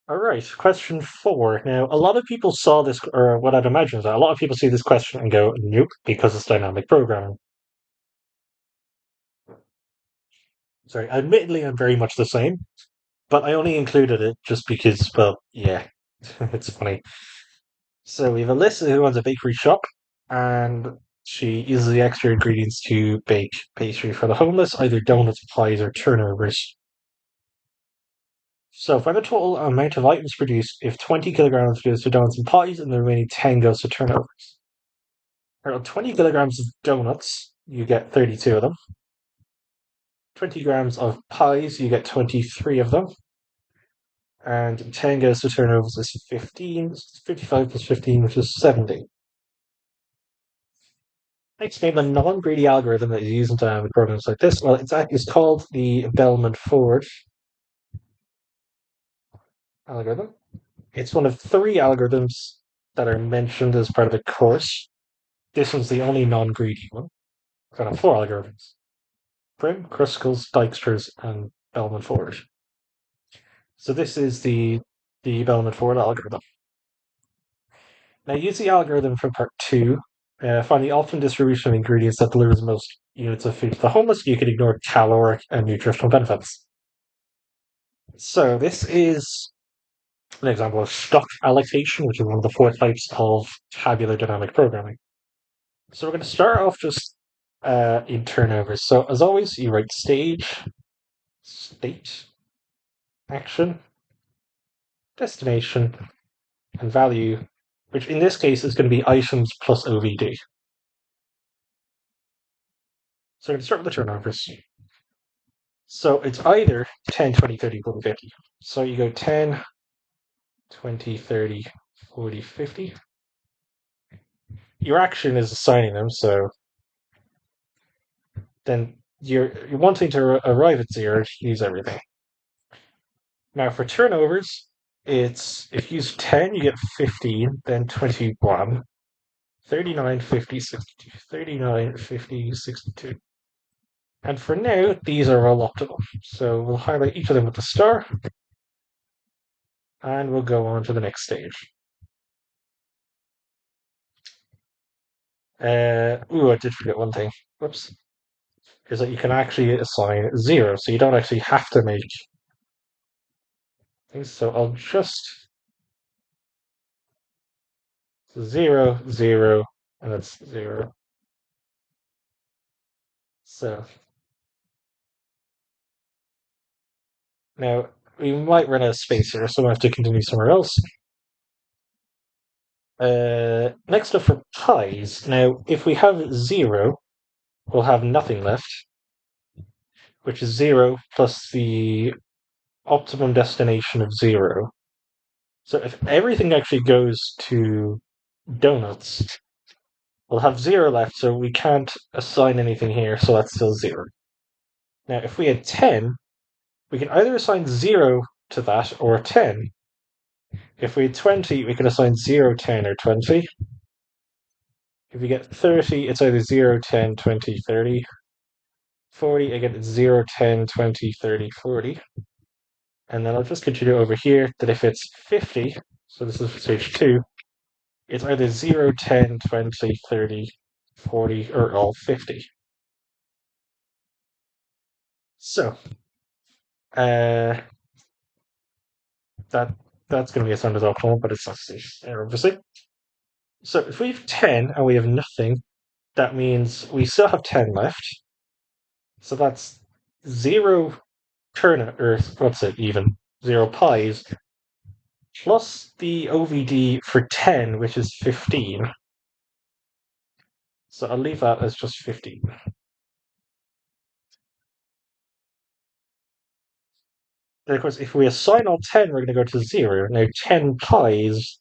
All right, question four. Now, a lot of people saw this, or what I'd imagine is that a lot of people see this question and go, nope, because it's dynamic programming. Sorry, admittedly, I'm very much the same, but I only included it just because, well, yeah, it's funny. So we have Alyssa who owns a bakery shop, and she uses the extra ingredients to bake pastry for the homeless, either donuts, pies, or turnovers. So find the total amount of items produced if 20 kilograms goes to donuts and pies, and the remaining 10 goes to turnovers. Around 20 kilograms of donuts, you get 32 of them. 20 grams of pies, you get 23 of them. And 10 goes to turnovers is 15. 55 plus 15, which is 70. Next, name the non-greedy algorithm that is used in dynamic programs like this. Well, it's called the Bellman-Ford algorithm. It's one of three algorithms that are mentioned as part of the course. This one's the only non-greedy one. Kind of four algorithms: Prim, Kruskal's, Dijkstra's, and Bellman-Ford. So this is the Bellman-Ford algorithm. Now use the algorithm for part two. Find the optimum distribution of ingredients that delivers the most units of food to the homeless. You can ignore caloric and nutritional benefits. So this is an example of stock allocation, which is one of the four types of tabular dynamic programming. So we're going to start off just in turnovers. So as always, you write stage, state, action, destination, and value, which in this case is going to be items plus OVD. So I'm going to start with the turnovers. So it's either 10, 20, 30, 40, 50. So you go 10, 20, 30, 40, 50. Your action is assigning them, so then you're wanting to arrive at zero, use everything. Now for turnovers, it's if you use 10, you get 15, then 21, 39, 50, 62, 39, 50, 62. And for now, these are all optimal. So we'll highlight each of them with a star, and we'll go on to the next stage. I did forget one thing. Whoops. Is that you can actually assign zero, so you don't actually have to make things. So I'll just zero, zero, and that's zero. So now we might run out of space here, so we'll have to continue somewhere else. Next up for pies. Now, if we have zero, we'll have nothing left, which is zero plus the optimum destination of zero. So if everything actually goes to donuts, we'll have zero left, so we can't assign anything here, so that's still zero. Now, if we had 10, we can either assign zero to that or 10. If we had 20, we can assign 0, 10, or 20. If we get 30, it's either 0, 10, 20, 30. 40, again, it's 0, 10, 20, 30, 40. And then I'll just continue over here that if it's 50, so this is stage 2, it's either 0, 10, 20, 30, 40, or all 50. So, uh, that that's going to be assigned as optimal, but it's not stage there, obviously. So if we have 10 and we have nothing, that means we still have 10 left. So that's 0 turnip, or what's it even? 0 pies, plus the OVD for 10, which is 15. So I'll leave that as just 15. And of course, if we assign all 10, we're going to go to 0. Now, 10 pies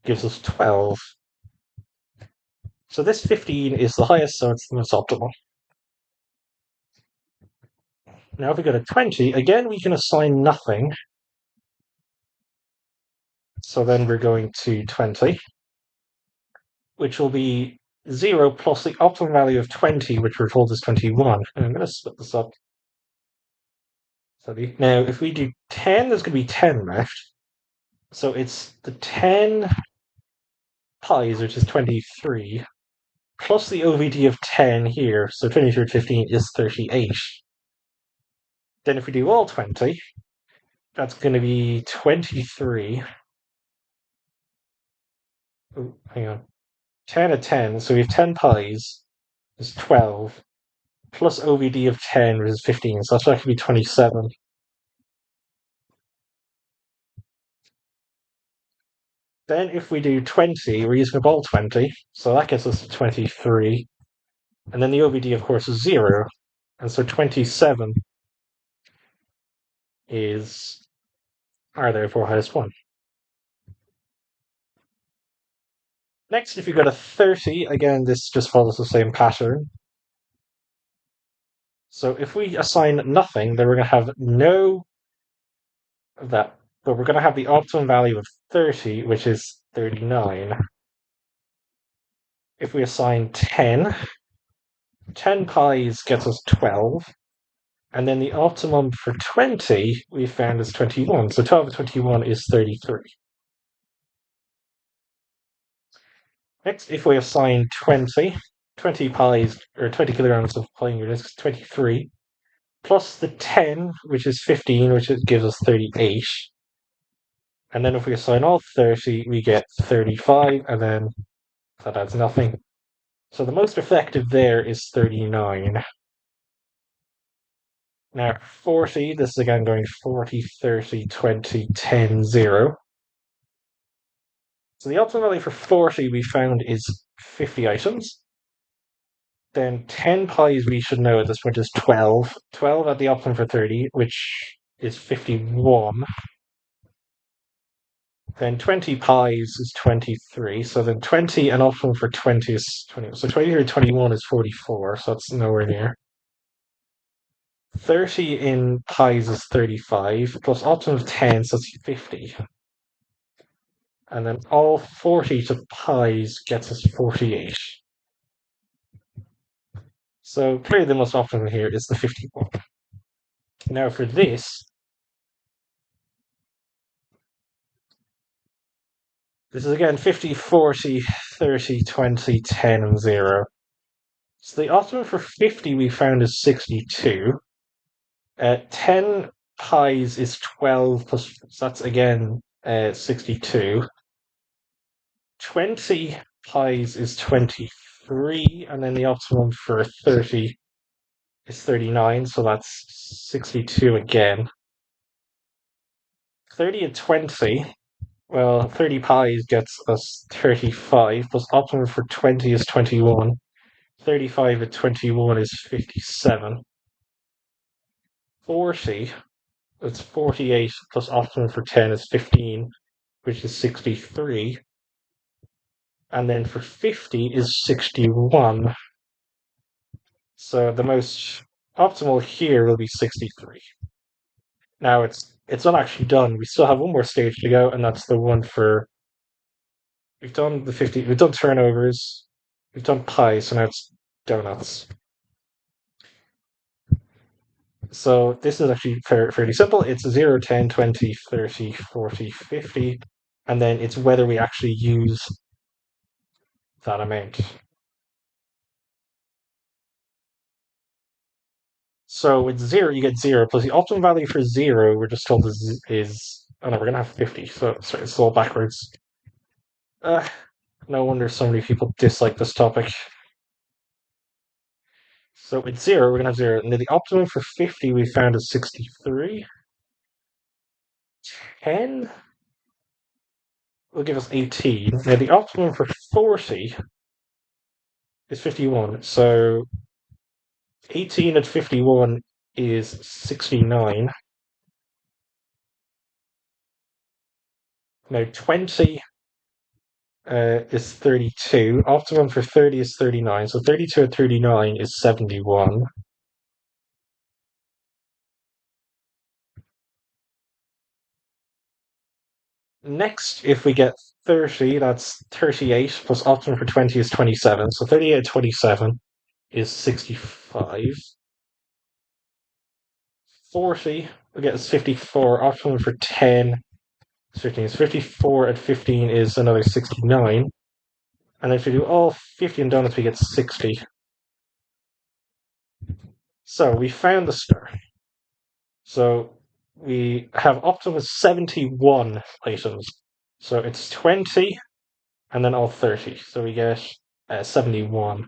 gives us 12. So this 15 is the highest, so it's the most optimal. Now, if we go to 20, again, we can assign nothing. So then we're going to 20, which will be 0 plus the optimum value of 20, which we're told is 21. And I'm going to split this up. So now, if we do 10, there's going to be 10 left. So it's the 10 pies, which is 23, plus the OVD of 10 here, so 23 15 is 38. Then if we do all 20, that's going to be 23. Oh, hang on. 10 of 10, so we have 10 pies, is 12, plus OVD of 10, which is 15, so that's actually 27. Then if we do 20, we're using up all 20, so that gets us to 23. And then the OVD, of course, is 0, and so 27 is our therefore highest one. Next, if you go to 30, again, this just follows the same pattern. So if we assign nothing, then we're going to have no of that, but we're going to have the optimum value of 30, which is 39. If we assign 10, 10 pies gets us 12, and then the optimum for 20 we found is 21. So 12 of 21 is 33. Next, if we assign 20, 20 pies, or 20 kilograms of pie units, is 23, plus the 10, which is 15, which gives us 38. And then if we assign all 30, we get 35, and then that adds nothing. So the most effective there is 39. Now, 40, this is again going 40, 30, 20, 10, 0. So the optimum value for 40 we found is 50 items. Then 10 pies we should know at this point is 12. 12 at the optimum for 30, which is 51. Then 20 pies is 23. So then 20 and optimum for 20 is 20. So 20 or 21 is 44. So that's nowhere near. 30 in pies is 35. Plus optimum of 10, so it's 50. And then all 40 to pies gets us 48. So clearly the most optimum here is the 51. Now for this is again 50, 40, 30, 20, 10, and 0. So the optimum for 50 we found is 62. 10 pies is 12 plus, so that's again 62. 20 pies is 23, and then the optimum for 30 is 39, so that's 62 again. 30 and 20, well, 30 pies gets us 35, plus optimum for 20 is 21. 35 at 21 is 57. 40, it's 48, plus optimum for 10 is 15, which is 63. And then for 50 is 61. So the most optimal here will be 63. Now it's not actually done. We still have one more stage to go, and that's the one for we've done the 50, we've done turnovers, we've done pies, so now it's donuts. So this is actually fairly simple. It's 0, 10, 20, 30, 40, 50, and then it's whether we actually use that amount. So with 0, you get 0, plus the optimum value for 0, we're just told is oh no, we're going to have 50, so sorry, it's all backwards. Uh, no wonder so many people dislike this topic. So with 0, we're going to have 0. And then the optimum for 50 we found is 63. 10 will give us 18. Now the optimum for 40 is 51. So 18 at 51 is 69. Now 20 is 32. Optimum for 30 is 39. So 32 at 39 is 71. Next, if we get 30, that's 38, plus optimum for 20 is 27. So 38 at 27 is 65. 40, we get 54. Optimum for 10 15 is 54, and 15 is another 69. And if we do all 50 donuts, we get 60. So we found the star. So we have up to 71 items. So it's 20 and then all 30. So we get 71.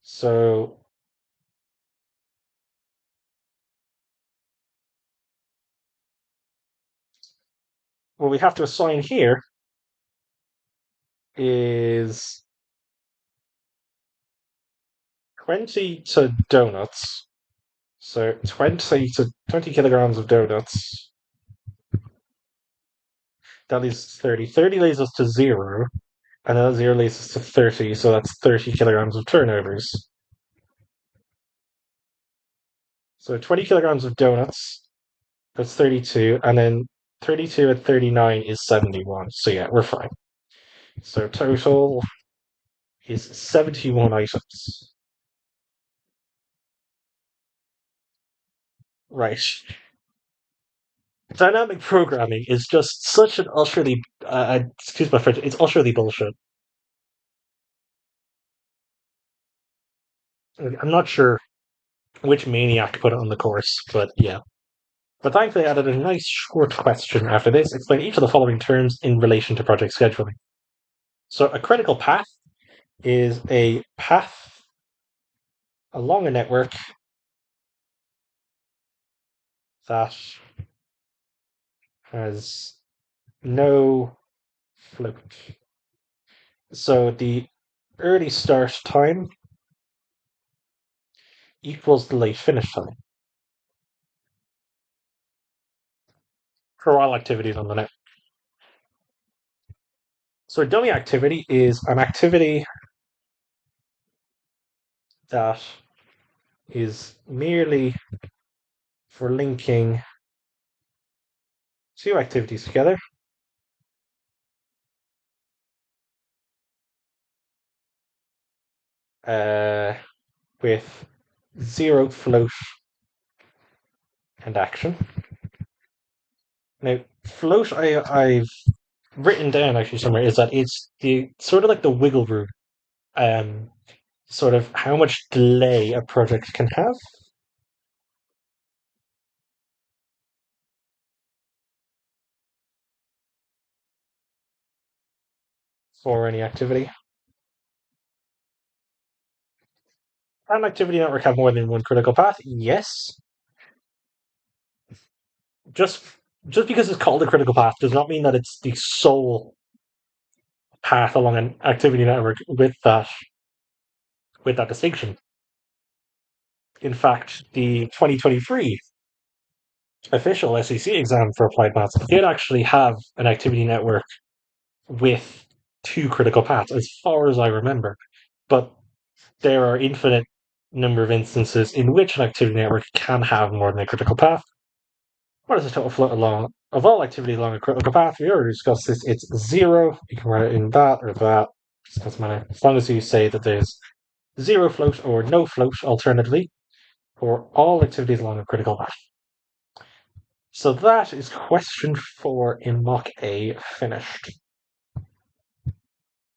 So what we have to assign here is 20 to donuts. So 20 kilograms of donuts. That leaves 30. 30 leads us to 0. And that 0 leads us to 30. So that's 30 kilograms of turnovers. So 20 kilograms of donuts. That's 32. And then 32 and 39 is 71. So yeah, we're fine. So total is 71 items. Right. Dynamic programming is just such an utterly, excuse my French, it's utterly bullshit. I'm not sure which maniac put it on the course, but yeah. But thankfully, I added a nice short question after this. Explain each of the following terms in relation to project scheduling. So, a critical path is a path along a network that has no float. So, the early start time equals the late finish time for all activities on the net. So, a dummy activity is an activity that is merely for linking two activities together. Uh, with zero float and action. Now, float I've written down actually somewhere is that it's the sort of like the wiggle room, um, sort of how much delay a project can have for any activity. Can an activity network have more than one critical path? Yes. Just just because it's called a critical path does not mean that it's the sole path along an activity network with that distinction. In fact, the 2023 official SEC exam for applied maths did actually have an activity network with two critical paths, as far as I remember. But there are infinite number of instances in which an activity network can have more than a critical path. What is the total float along of all activity along a critical path? We already discussed this. It's 0. You can write it in that or that. It doesn't matter. As long as you say that there's zero float or no float, alternatively, for all activities along a critical path. So that is question 4 in Mock A finished.